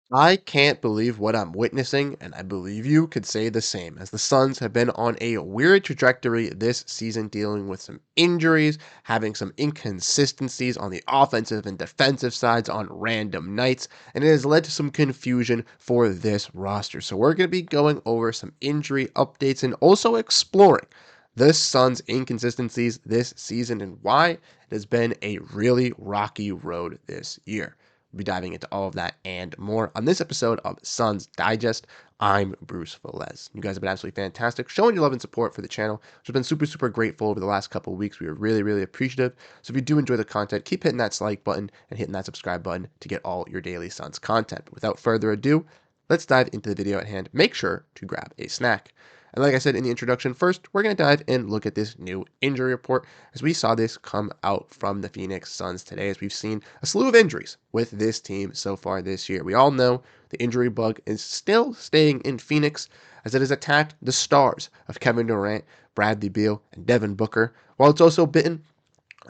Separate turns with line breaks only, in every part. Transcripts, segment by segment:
I can't believe what I'm witnessing, and I believe you could say the same, as the Suns have been on a weird trajectory this season, dealing with some injuries, having some inconsistencies on the offensive and defensive sides on random nights, and it has led to some confusion for this roster. So we're going to be going over some injury updates and also exploring the Suns' inconsistencies this season and why it has been a really rocky road this year. We'll be diving into all of that and more on this episode of Suns Digest. I'm Bruce Velez. You guys have been absolutely fantastic, showing your love and support for the channel, which has been super, super grateful over the last couple of weeks. We are really, really appreciative. So if you do enjoy the content, keep hitting that like button and hitting that subscribe button to get all your daily Suns content. But without further ado, let's dive into the video at hand. Make sure to grab a snack. And like I said in the introduction, first, we're going to dive and look at this new injury report as we saw this come out from the Phoenix Suns today, as we've seen a slew of injuries with this team so far this year. We all know the injury bug is still staying in Phoenix as it has attacked the stars of Kevin Durant, Bradley Beal, and Devin Booker, while it's also bitten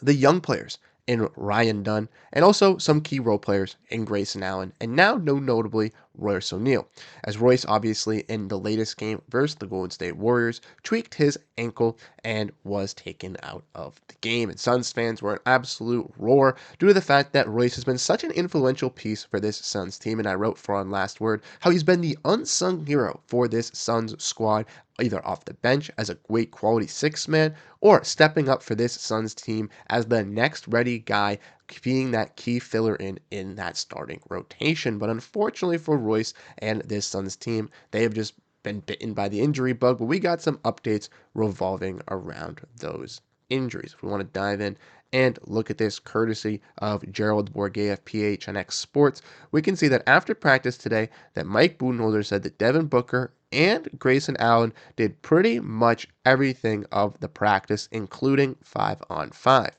the young players in Ryan Dunn, and also some key role players in Grayson Allen, and now no notably Royce O'Neal, as Royce obviously in the latest game versus the Golden State Warriors tweaked his ankle and was taken out of the game. And Suns fans were an absolute roar due to the fact that Royce has been such an influential piece for this Suns team, and I wrote for on Last Word how he's been the unsung hero for this Suns squad, either off the bench as a great quality six man or stepping up for this Suns team as the next ready guy, being that key filler in that starting rotation. But unfortunately for Royce and this Suns team, they have just been bitten by the injury bug, but we got some updates revolving around those injuries. If we want to dive in and look at this courtesy of Gerald Bourget of PHNX Sports, we can see that after practice today that Mike Budenholzer said that Devin Booker and Grayson Allen did pretty much everything of the practice, including 5-on-5.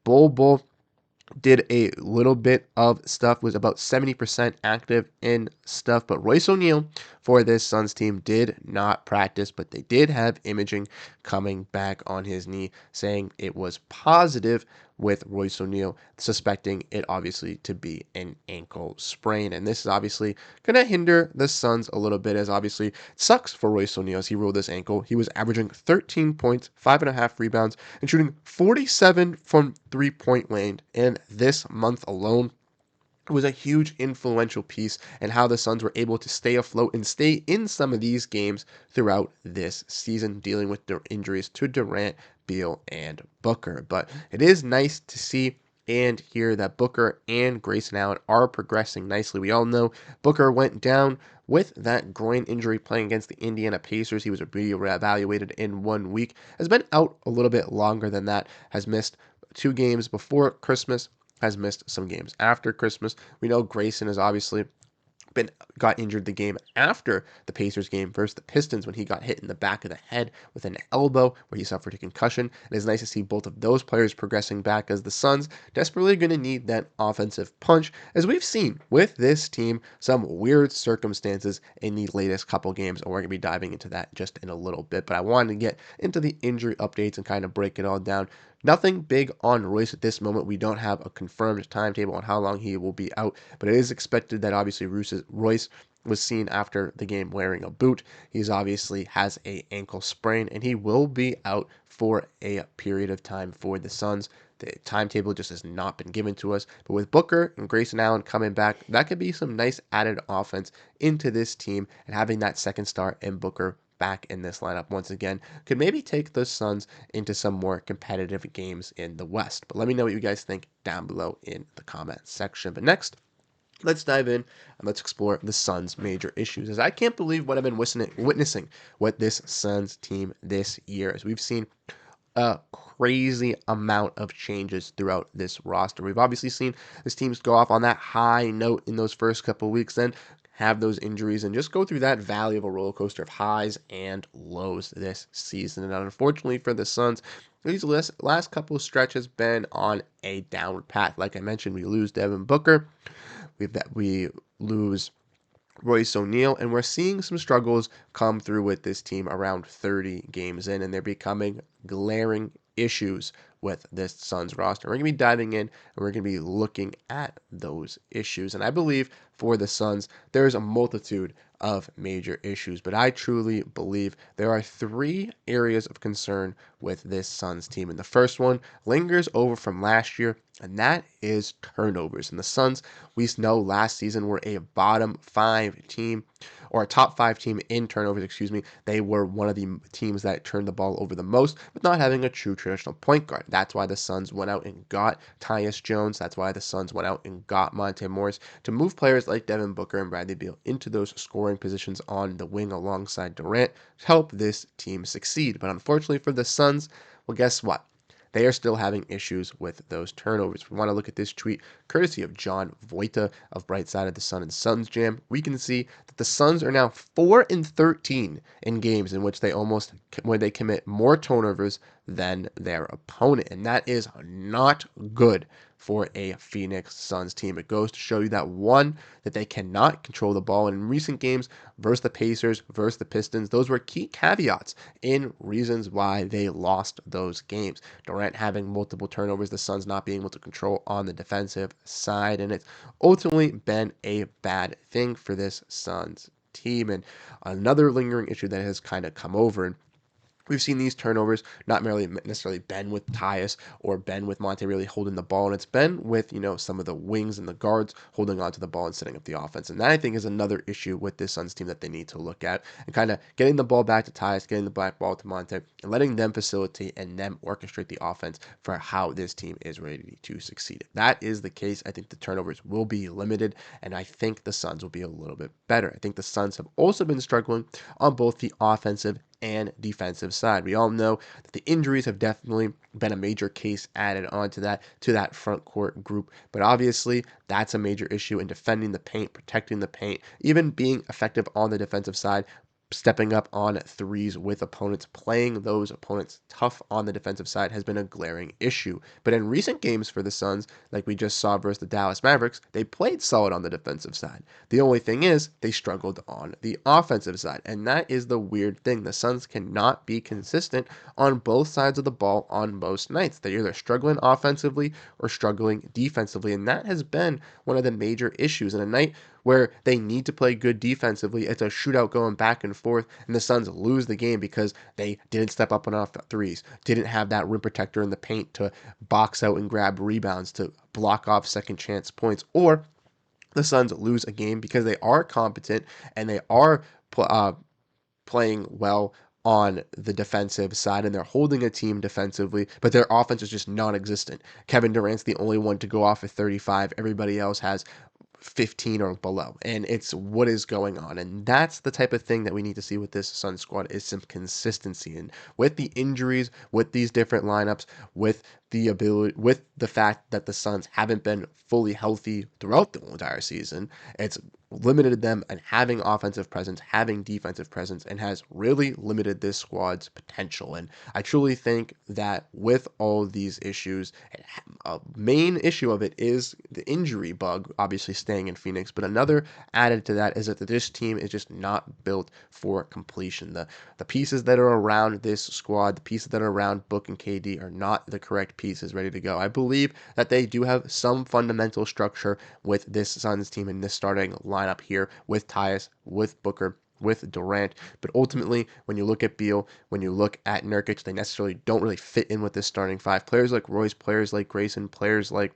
Bull did a little bit of stuff, was about 70% active in stuff, but Royce O'Neal for this Suns team did not practice, but they did have imaging coming back on his knee saying it was positive, with Royce O'Neal suspecting it obviously to be an ankle sprain. And this is obviously going to hinder the Suns a little bit, as obviously it sucks for Royce O'Neal as he rolled this ankle. He was averaging 13 points, 5.5 rebounds, and shooting 47 from three-point lane in this month alone. It was a huge influential piece in how the Suns were able to stay afloat and stay in some of these games throughout this season, dealing with their injuries to Durant, Beal, and Booker. But it is nice to see and hear that Booker and Grayson Allen are progressing nicely. We all know Booker went down with that groin injury playing against the Indiana Pacers. He was reevaluated in 1 week, has been out a little bit longer than that, has missed 2 games before Christmas, has missed some games after Christmas. We know Grayson has obviously got injured the game after the Pacers game versus the Pistons when he got hit in the back of the head with an elbow where he suffered a concussion. It is nice to see both of those players progressing back, as the Suns desperately going to need that offensive punch, as we've seen with this team some weird circumstances in the latest couple games, and we're going to be diving into that just in a little bit. But I wanted to get into the injury updates and kind of break it all down. Nothing big on Royce at this moment. We don't have a confirmed timetable on how long he will be out, but it is expected that obviously Royce was seen after the game wearing a boot. He's obviously has a ankle sprain, and he will be out for a period of time for the Suns. The timetable just has not been given to us, but with Booker and Grayson Allen coming back, that could be some nice added offense into this team, and having that second star in Booker back in this lineup once again could maybe take the Suns into some more competitive games in the West. But let me know what you guys think down below in the comments section. But next, let's dive in and let's explore the Suns' major issues, as I can't believe what I've been witnessing with this Suns team this year, as we've seen a crazy amount of changes throughout this roster. We've obviously seen this teams go off on that high note in those first couple of weeks, then have those injuries and just go through that valley of a roller coaster of highs and lows this season. And unfortunately for the Suns, these last couple of stretches been on a downward path. Like I mentioned, we lose Devin Booker, we lose Royce O'Neal, and we're seeing some struggles come through with this team around 30 games in, and they're becoming glaring issues with this Suns roster. We're going to be diving in and we're going to be looking at those issues. And I believe for the Suns, there's a multitude of major issues, but I truly believe there are three areas of concern with this Suns team. And the first one lingers over from last year, and that is turnovers. And the Suns, we know last season were a bottom five team, or a top five team in turnovers, excuse me. They were one of the teams that turned the ball over the most, but not having a true traditional point guard. That's why the Suns went out and got Tyus Jones. That's why the Suns went out and got Monte Morris to move players like Devin Booker and Bradley Beal into those scoring positions on the wing alongside Durant to help this team succeed. But unfortunately for the Suns, well, guess what? They are still having issues with those turnovers. We want to look at this tweet courtesy of John Voita of Bright Side of the Sun and Suns Jam. We can see that the Suns are now 4-13 in games in which they commit more turnovers than their opponent, and that is not good for a Phoenix Suns team. It goes to show you that one, that they cannot control the ball. And in recent games versus the Pacers, versus the Pistons, those were key caveats in reasons why they lost those games. Durant having multiple turnovers, the Suns not being able to control on the defensive side, and it's ultimately been a bad thing for this Suns team. And another lingering issue that has kind of come over, and we've seen these turnovers not merely necessarily been with Tyus or been with Monte really holding the ball, and it's been with, some of the wings and the guards holding onto the ball and setting up the offense. And that, I think, is another issue with this Suns team that they need to look at and kind of getting the ball back to Tyus, getting the black ball to Monte, and letting them facilitate and them orchestrate the offense for how this team is ready to succeed. If that is the case, I think the turnovers will be limited, and I think the Suns will be a little bit better. I think the Suns have also been struggling on both the offensive and defensive side. We all know that the injuries have definitely been a major case added on to that front court group, but obviously that's a major issue in defending the paint, protecting the paint, even being effective on the defensive side, stepping up on threes with opponents, playing those opponents tough on the defensive side has been a glaring issue. But in recent games for the Suns, like we just saw versus the Dallas Mavericks, they played solid on the defensive side. The only thing is they struggled on the offensive side, and that is the weird thing. The Suns cannot be consistent on both sides of the ball on most nights. They're either struggling offensively or struggling defensively, and that has been one of the major issues. In a night where they need to play good defensively, it's a shootout going back and forth, and the Suns lose the game because they didn't step up on off threes, didn't have that rim protector in the paint to box out and grab rebounds to block off second chance points, or the Suns lose a game because they are competent and they are playing well on the defensive side and they're holding a team defensively, but their offense is just non-existent. Kevin Durant's the only one to go off at 35. Everybody else has 15 or below, and it's what is going on. And that's the type of thing that we need to see with this Sun squad, is some consistency. And with the injuries, with these different lineups, with the fact that the Suns haven't been fully healthy throughout the entire season, it's limited them and having offensive presence, having defensive presence, and has really limited this squad's potential. And I truly think that with all of these issues, a main issue of it is the injury bug, obviously staying in Phoenix, but another added to that is that this team is just not built for completion. The pieces that are around this squad, the pieces that are around Book and KD are not the correct pieces ready to go. I believe that they do have some fundamental structure with this Suns team in this starting lineup here with Tyus, with Booker, with Durant, but ultimately, when you look at Beal, when you look at Nurkic, they necessarily don't really fit in with this starting five. Players like Royce, players like Grayson, players like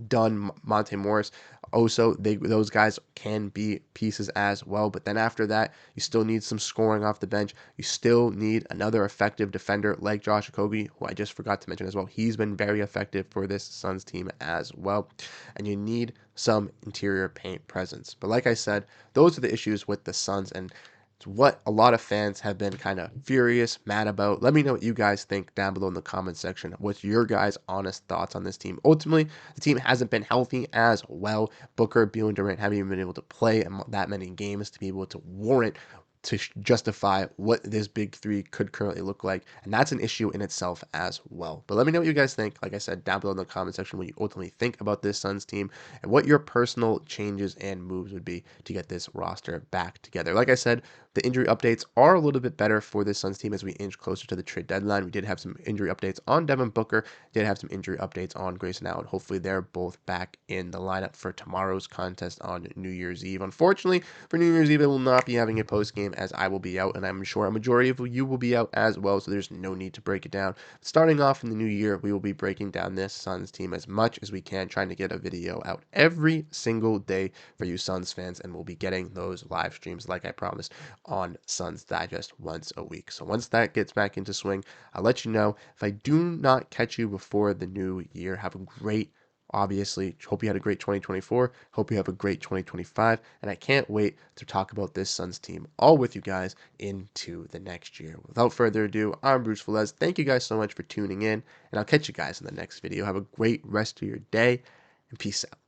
Dunn, Monte Morris, also those guys can be pieces as well. But then after that, you still need some scoring off the bench. You still need another effective defender like Josh Okogie, who I just forgot to mention as well. He's been very effective for this Suns team as well. And you need some interior paint presence. But like I said, those are the issues with the Suns, and it's what a lot of fans have been kind of furious, mad about. Let me know what you guys think down below in the comment section. What's your guys' honest thoughts on this team? Ultimately, the team hasn't been healthy as well. Booker, Beal, and Durant haven't even been able to play that many games to be able to warrant to justify what this big three could currently look like. And that's an issue in itself as well. But let me know what you guys think. Like I said, down below in the comment section what you ultimately think about this Suns team and what your personal changes and moves would be to get this roster back together. Like I said, the injury updates are a little bit better for this Suns team as we inch closer to the trade deadline. We did have some injury updates on Devin Booker, did have some injury updates on Grayson Allen. Hopefully they're both back in the lineup for tomorrow's contest on New Year's Eve. Unfortunately, for New Year's Eve, I will not be having a post game as I will be out, and I'm sure a majority of you will be out as well, so there's no need to break it down. Starting off in the new year, we will be breaking down this Suns team as much as we can, trying to get a video out every single day for you Suns fans, and we'll be getting those live streams like I promised on Suns Digest once a week. So once that gets back into swing, I'll let you know. If I do not catch you before the new year, have a great, obviously, hope you had a great 2024. Hope you have a great 2025. And I can't wait to talk about this Suns team all with you guys into the next year. Without further ado, I'm Bruce Velez. Thank you guys so much for tuning in, and I'll catch you guys in the next video. Have a great rest of your day, and peace out.